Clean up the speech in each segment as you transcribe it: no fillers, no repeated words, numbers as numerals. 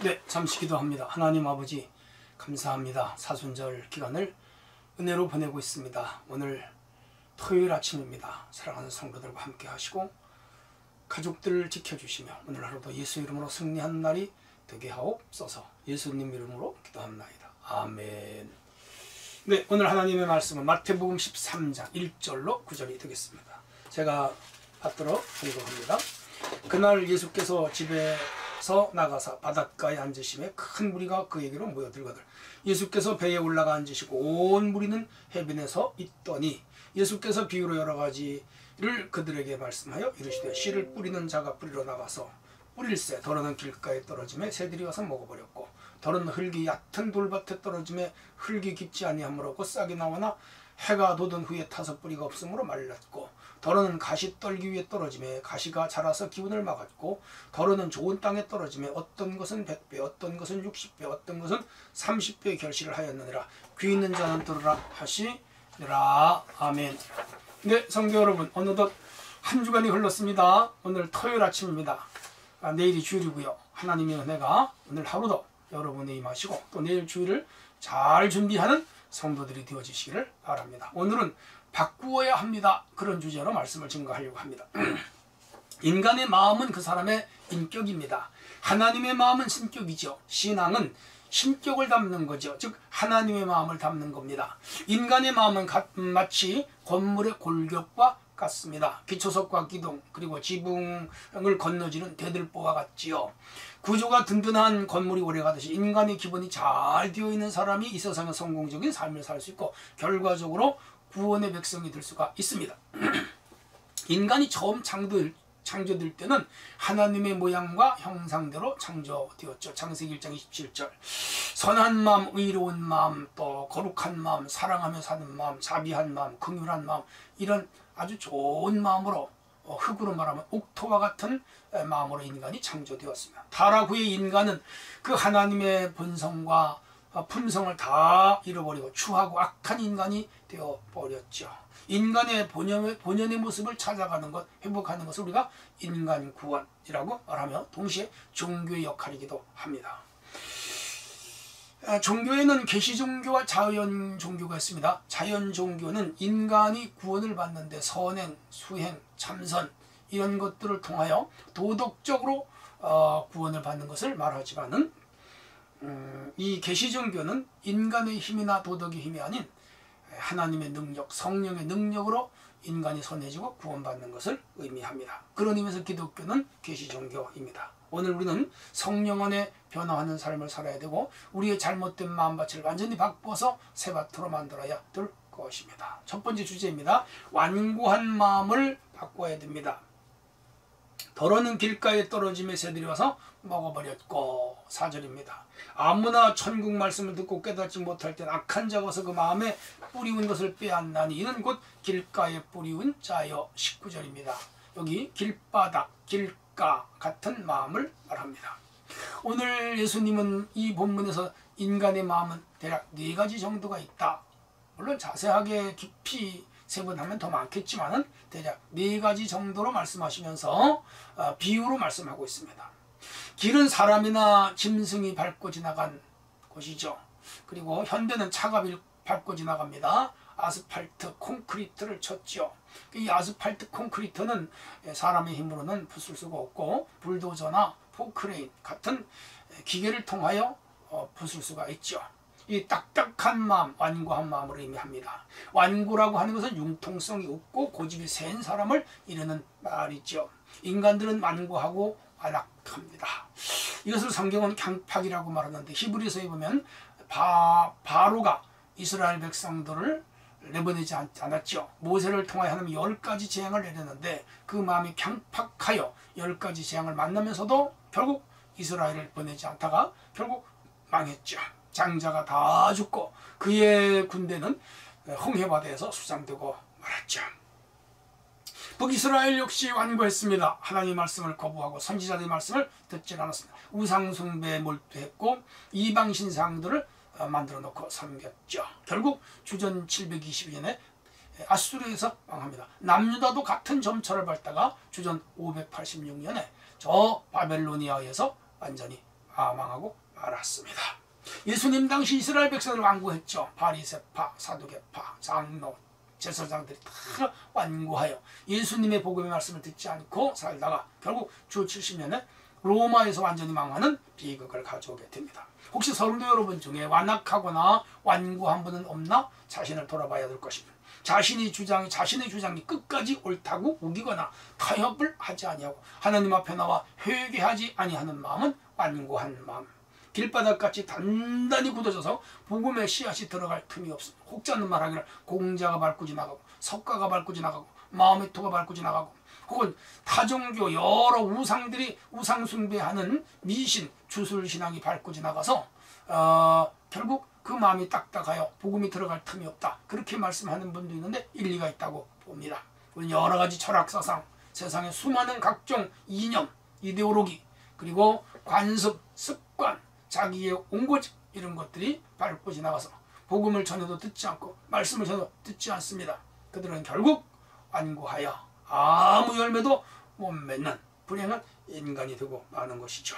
네, 잠시 기도합니다. 하나님 아버지 감사합니다. 사순절 기간을 은혜로 보내고 있습니다. 오늘 토요일 아침입니다. 사랑하는 성도들과 함께 하시고 가족들을 지켜주시며 오늘 하루도 예수 이름으로 승리하는 날이 되게 하옵소서. 예수님 이름으로 기도합나이다. 아멘. 네, 오늘 하나님의 말씀은 마태복음 13장 1절로 9절이 되겠습니다. 제가 받들어 공부합니다. 그날 예수께서 집에서 나가사 바닷가에 앉으심에 큰 무리가 그에게로 모여들거늘 예수께서 배에 올라가 앉으시고 온 무리는 해변에서 있더니 예수께서 비유로 여러 가지를 그들에게 말씀하여 이르시되 씨를 뿌리는 자가 뿌리러 나가서 뿌릴새 더러는 길가에 떨어짐에 새들이 와서 먹어버렸고 더러는 흙이 얕은 돌밭에 떨어짐에 흙이 깊지 아니하므로 곧 싹이 나오나 해가 돋은 후에 타서 뿌리가 없으므로 말랐고 더러는 가시떨기 위에 떨어짐에 가시가 자라서 기운을 막았고 더러는 좋은 땅에 떨어짐에 어떤 것은 100배 어떤 것은 60배 어떤 것은 30배의 결실을 하였느니라. 귀 있는 자는 들으라 하시니라. 아멘. 네, 성도 여러분, 어느덧 한 주간이 흘렀습니다. 오늘 토요일 아침입니다. 내일이 주일이고요. 하나님의 은혜가 오늘 하루도 여러분에 임하시고 또 내일 주일을 잘 준비하는 성도들이 되어지시기를 바랍니다. 오늘은 바꾸어야 합니다. 그런 주제로 말씀을 증거하려고 합니다. 인간의 마음은 그 사람의 인격입니다. 하나님의 마음은 신격이죠. 신앙은 신격을 담는 거죠. 즉 하나님의 마음을 담는 겁니다. 인간의 마음은 마치 건물의 골격과 같습니다. 기초석과 기둥 그리고 지붕을 건너지는 대들보와 같지요. 구조가 든든한 건물이 오래가듯이 인간의 기본이 잘 되어 있는 사람이 이 세상에 성공적인 삶을 살 수 있고 결과적으로 구원의 백성이 될 수가 있습니다. 인간이 처음 창조될 때는 하나님의 모양과 형상대로 창조되었죠. 창세기 1장 27절 선한 마음, 의로운 마음, 또 거룩한 마음, 사랑하며 사는 마음, 자비한 마음, 긍휼한 마음 이런 아주 좋은 마음으로 흙으로 말하면 옥토와 같은 마음으로 인간이 창조되었습니다. 타락 후에 인간은 그 하나님의 본성과 품성을 다 잃어버리고 추하고 악한 인간이 되어버렸죠. 인간의 본연의 모습을 찾아가는 것, 회복하는 것을 우리가 인간 구원이라고 말하며 동시에 종교의 역할이기도 합니다. 종교에는 계시 종교와 자연 종교가 있습니다. 자연 종교는 인간이 구원을 받는데 선행, 수행, 참선 이런 것들을 통하여 도덕적으로 구원을 받는 것을 말하지만은 이 계시 종교는 인간의 힘이나 도덕의 힘이 아닌 하나님의 능력, 성령의 능력으로 인간이 선해지고 구원받는 것을 의미합니다. 그런 의미에서 기독교는 계시 종교입니다. 오늘 우리는 성령 안에 변화하는 삶을 살아야 되고 우리의 잘못된 마음밭을 완전히 바꿔서 새밭으로 만들어야 될 것입니다. 첫 번째 주제입니다. 완고한 마음을 바꿔야 됩니다. 더러는 길가에 떨어짐에 새들이 와서 먹어버렸고 4절입니다. 아무나 천국 말씀을 듣고 깨닫지 못할 땐 악한 자가 와서 그 마음에 뿌리운 것을 빼앗나니 이는 곧 길가에 뿌리운 자여 19절입니다. 여기 길바닥, 길가 같은 마음을 말합니다. 오늘 예수님은 이 본문에서 인간의 마음은 대략 4가지 정도가 있다. 물론 자세하게 깊이 세분하면 더 많겠지만은 대략 4가지 정도로 말씀하시면서 비유로 말씀하고 있습니다. 길은 사람이나 짐승이 밟고 지나간 곳이죠. 그리고 현대는 차가 밟고 지나갑니다. 아스팔트, 콘크리트를 쳤죠. 이 아스팔트, 콘크리트는 사람의 힘으로는 부술 수가 없고 불도저나 포크레인 같은 기계를 통하여 부술 수가 있죠. 이 딱딱한 마음, 완고한 마음을 의미합니다. 완고라고 하는 것은 융통성이 없고 고집이 센 사람을 이르는 말이죠. 인간들은 완고하고 완악합니다. 이것을 성경은 강팍이라고 말하는데 히브리서에 보면 바로가 이스라엘 백성들을 내보내지 않았죠. 모세를 통하여 하나님이 10가지 재앙을 내렸는데 그 마음이 강팍하여 10가지 재앙을 만나면서도 결국 이스라엘을 보내지 않다가 결국 망했죠. 장자가 다 죽고 그의 군대는 홍해바다에서 수장되고 말았죠. 북이스라엘 역시 완고했습니다. 하나님의 말씀을 거부하고 선지자들의 말씀을 듣지 않았습니다. 우상숭배에 몰두했고 이방신상들을 만들어 놓고 섬겼죠. 결국 주전 722년에 아수르에서 망합니다. 남유다도 같은 점철을 밟다가 주전 586년에 저 바벨로니아에서 완전히 망하고 말았습니다. 예수님 당시 이스라엘 백성을 완고했죠. 바리새파, 사두개파, 장로, 제사장들이 다 완고하여 예수님의 복음의 말씀을 듣지 않고 살다가 결국 주 70년에 로마에서 완전히 망하는 비극을 가져오게 됩니다. 혹시 성도 여러분 중에 완악하거나 완고한 분은 없나? 자신을 돌아봐야 될 것입니다. 자신의 주장이 끝까지 옳다고 우기거나 타협을 하지 아니하고 하나님 앞에 나와 회개하지 아니하는 마음은 완고한 마음. 길바닥같이 단단히 굳어져서 복음의 씨앗이 들어갈 틈이 없습니다. 혹지 않는 말 하기를 공자가 밟고 지나가고 석가가 밟고 지나가고 마음의 토가 밟고 지나가고 혹은 타종교 여러 우상들이 우상 숭배하는 미신 주술신앙이 밟고 지나가서 결국 그 마음이 딱딱하여 복음이 들어갈 틈이 없다. 그렇게 말씀하는 분도 있는데 일리가 있다고 봅니다. 우리는 여러 가지 철학사상, 세상의 수많은 각종 이념, 이데올로기, 그리고 관습, 습관, 자기의 온고집 이런 것들이 밟고 지나가서 복음을 전혀도 듣지 않고 말씀을 전혀 듣지 않습니다. 그들은 결국 완고하여 아무 열매도 못 맺는 불행한 인간이 되고 마는 것이죠.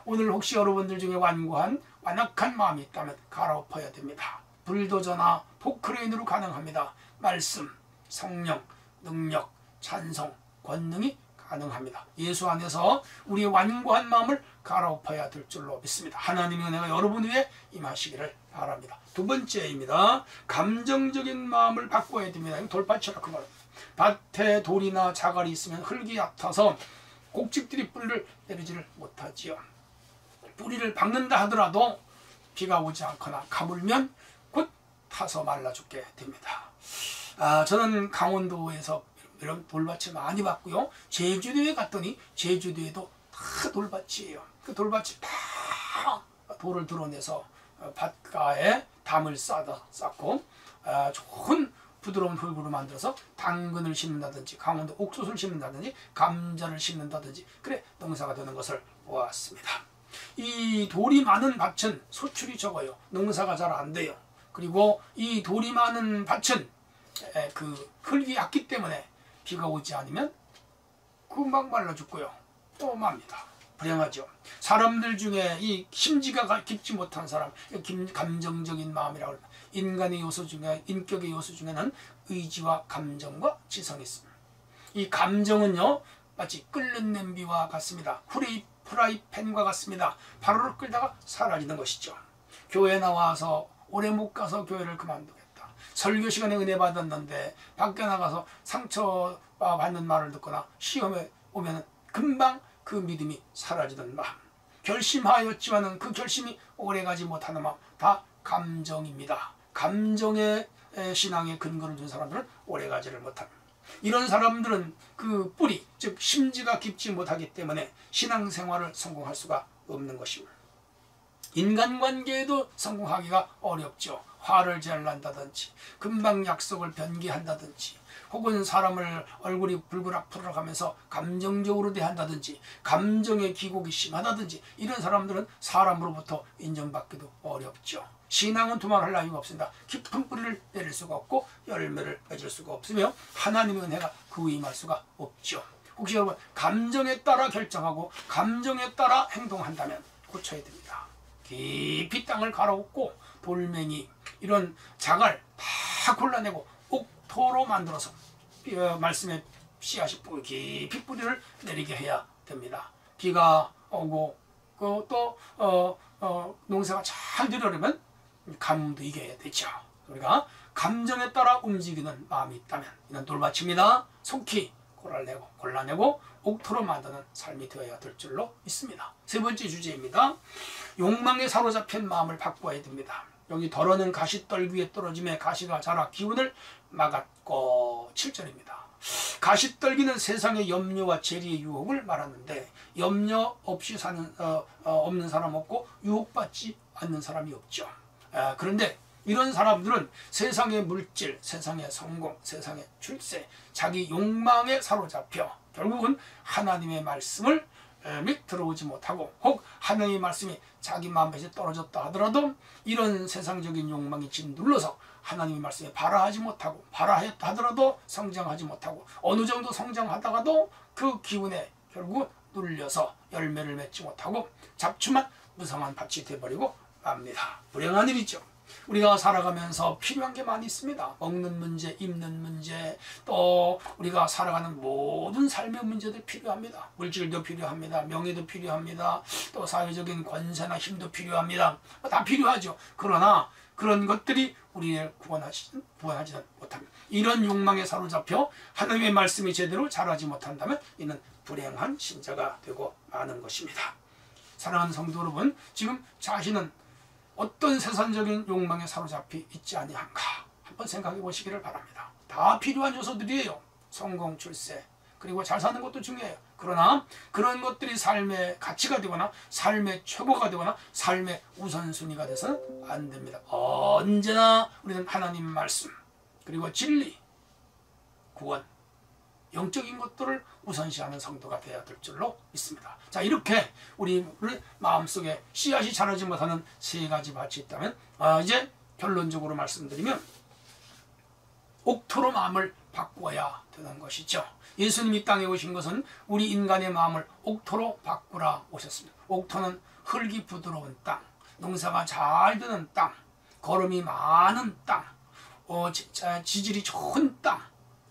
오늘 혹시 여러분들 중에 완악한 마음이 있다면 갈아엎어야 됩니다. 불도저나 포크레인으로 가능합니다. 말씀, 성령, 능력, 찬송, 권능이 가능합니다. 예수 안에서 우리의 완고한 마음을 갈아엎어야 될 줄로 믿습니다. 하나님의 은혜가 여러분 위에 임하시기를 바랍니다. 두 번째입니다. 감정적인 마음을 바꿔야 됩니다. 돌밭이라 그 말입니다. 밭에 돌이나 자갈이 있으면 흙이 얕아서 곡식들이 뿌리를 내리지를 못하지요. 뿌리를 박는다 하더라도 비가 오지 않거나 가물면 곧 타서 말라 죽게 됩니다. 저는 강원도에서 이런 돌밭을 많이 봤고요. 제주도에 갔더니 제주도에도 다 돌밭이에요. 그 돌밭이 다 돌을 드러내서 밭가에 담을 쌓고 좋은 부드러운 흙으로 만들어서 당근을 심는다든지 강원도 옥수수를 심는다든지 감자를 심는다든지 그래 농사가 되는 것을 보았습니다. 이 돌이 많은 밭은 소출이 적어요. 농사가 잘 안 돼요. 그리고 이 돌이 많은 밭은 그 흙이 얕기 때문에 비가 오지 않으면 금방 말라 죽고요. 또 맙니다. 불행하죠. 사람들 중에 이 심지가 깊지 못한 사람, 감정적인 마음이라고 합니다. 인간의 요소 중에, 인격의 요소 중에는 의지와 감정과 지성이 있습니다. 이 감정은요, 마치 끓는 냄비와 같습니다. 프라이팬과 같습니다. 바로를 끌다가 사라지는 것이죠. 교회 나와서 오래 못 가서 교회를 그만두겠다. 설교 시간에 은혜 받았는데 밖에 나가서 상처받는 말을 듣거나 시험에 오면 금방 그 믿음이 사라지는 마음. 결심하였지만은 그 결심이 오래가지 못하는 마음. 다 감정입니다. 감정의 신앙에 근거를 둔 사람들은 오래가지를 못합니다. 이런 사람들은 그 뿌리, 즉 심지가 깊지 못하기 때문에 신앙생활을 성공할 수가 없는 것입니다. 인간관계에도 성공하기가 어렵죠. 화를 잘 난다든지 금방 약속을 변기한다든지 혹은 사람을 얼굴이 불그락불그락 하면서 감정적으로 대한다든지 감정의 기복이 심하다든지 이런 사람들은 사람으로부터 인정받기도 어렵죠. 신앙은 두말할 나위가 없습니다. 깊은 뿌리를 내릴 수가 없고 열매를 맺을 수가 없으며 하나님의 은혜가 그 위에 임할 수가 없죠. 혹시 여러분 감정에 따라 결정하고 감정에 따라 행동한다면 고쳐야 됩니다. 깊이 땅을 갈아엎고 돌멩이 이런 자갈 다 골라내고 옥토로 만들어서 말씀의 씨앗이 깊이 뿌리를 내리게 해야 됩니다. 비가 오고 또 농사가 잘 되려면 가뭄도 이겨야 되죠. 우리가 감정에 따라 움직이는 마음이 있다면 이는 돌밭입니다. 속히 골라내고 옥토로 만드는 삶이 되어야 될 줄로 믿습니다. 세 번째 주제입니다. 욕망에 사로잡힌 마음을 바꿔야 됩니다. 여기 덜어는 가시떨기에 떨어짐에 가시가 자라 기운을 막았고 7절입니다. 가시떨기는 세상의 염려와 재리의 유혹을 말하는데 염려 없이 없는 사람 없고 유혹받지 않는 사람이 없죠. 그런데 이런 사람들은 세상의 물질, 세상의 성공, 세상의 출세, 자기 욕망에 사로잡혀 결국은 하나님의 말씀을 들어오지 못하고 혹 하나님의 말씀이 자기 마음에서 떨어졌다 하더라도 이런 세상적인 욕망이 짓눌러서 하나님의 말씀에 발화하지 못하고 발화했다 하더라도 성장하지 못하고 어느 정도 성장하다가도 그 기운에 결국 눌려서 열매를 맺지 못하고 잡초만 무성한 밭이 되어버리고 맙니다. 불행한 일이죠. 우리가 살아가면서 필요한 게 많이 있습니다. 먹는 문제, 입는 문제, 또 우리가 살아가는 모든 삶의 문제들 필요합니다. 물질도 필요합니다. 명예도 필요합니다. 또 사회적인 권세나 힘도 필요합니다. 다 필요하죠. 그러나 그런 것들이 우리를 구원하지는 못합니다. 이런 욕망에 사로잡혀 하나님의 말씀이 제대로 자라지 못한다면 이는 불행한 신자가 되고 마는 것입니다. 사랑하는 성도 여러분, 지금 자신은 어떤 세상적인 욕망에 사로잡혀 있지 아니한가 한번 생각해 보시기를 바랍니다. 다 필요한 요소들이에요. 성공, 출세, 그리고 잘 사는 것도 중요해요. 그러나 그런 것들이 삶의 가치가 되거나 삶의 최고가 되거나 삶의 우선순위가 돼서는 안 됩니다. 언제나 우리는 하나님 말씀, 그리고 진리, 구원, 영적인 것들을 우선시하는 성도가 되어야 될 줄로 믿습니다. 자, 이렇게 우리 마음속에 씨앗이 자라지 못하는 세 가지 밭이 있다면 이제 결론적으로 말씀드리면 옥토로 마음을 바꿔야 되는 것이죠. 예수님이 땅에 오신 것은 우리 인간의 마음을 옥토로 바꾸라 오셨습니다. 옥토는 흙이 부드러운 땅, 농사가 잘 되는 땅, 거름이 많은 땅, 지질이 좋은 땅,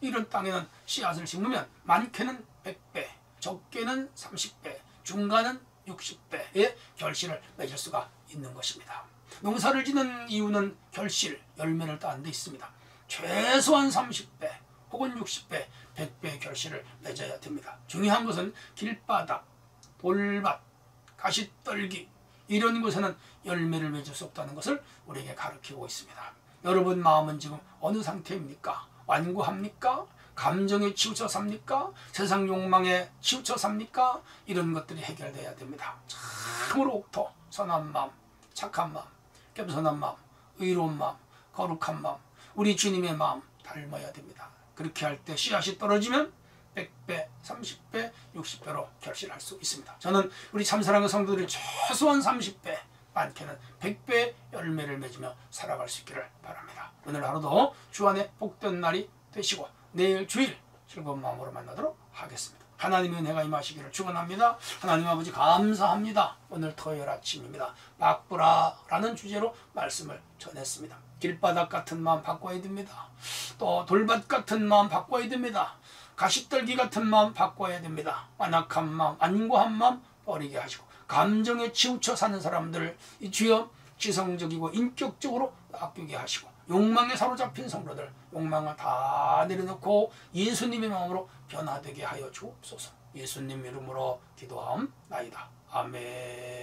이런 땅에는 씨앗을 심으면 많게는 100배, 적게는 30배, 중간은 60배의 결실을 맺을 수가 있는 것입니다. 농사를 짓는 이유는 결실, 열매를 따는 데 있습니다. 최소한 30배 혹은 60배, 100배의 결실을 맺어야 됩니다. 중요한 것은 길바닥, 돌밭, 가시떨기 이런 곳에는 열매를 맺을 수 없다는 것을 우리에게 가르치고 있습니다. 여러분 마음은 지금 어느 상태입니까? 완고합니까? 감정에 치우쳐 삽니까? 세상 욕망에 치우쳐 삽니까? 이런 것들이 해결돼야 됩니다. 참으로 옥토, 선한 마음, 착한 마음, 겸손한 마음, 의로운 마음, 거룩한 마음, 우리 주님의 마음 닮아야 됩니다. 그렇게 할 때 씨앗이 떨어지면 100배, 30배, 60배로 결실할 수 있습니다. 저는 우리 참사랑의 성도들이 최소한 30배, 많게는 100배의 열매를 맺으며 살아갈 수 있기를 바랍니다. 오늘 하루도 주 안에 복된 날이 되시고 내일 주일 즐거운 마음으로 만나도록 하겠습니다. 하나님의 은혜가 임하시기를 축원합니다. 하나님 아버지 감사합니다. 오늘 토요일 아침입니다. 바꾸라라는 주제로 말씀을 전했습니다. 길바닥 같은 마음 바꿔야 됩니다. 또 돌밭 같은 마음 바꿔야 됩니다. 가시떨기 같은 마음 바꿔야 됩니다. 완악한 마음, 안고한 마음 버리게 하시고 감정에 치우쳐 사는 사람들 이 주여 지성적이고 인격적으로 바뀌게 하시고 욕망에 사로잡힌 성도들 욕망을 다 내려놓고 예수님의 마음으로 변화되게 하여 주옵소서. 예수님 이름으로 기도하옵나이다. 아멘.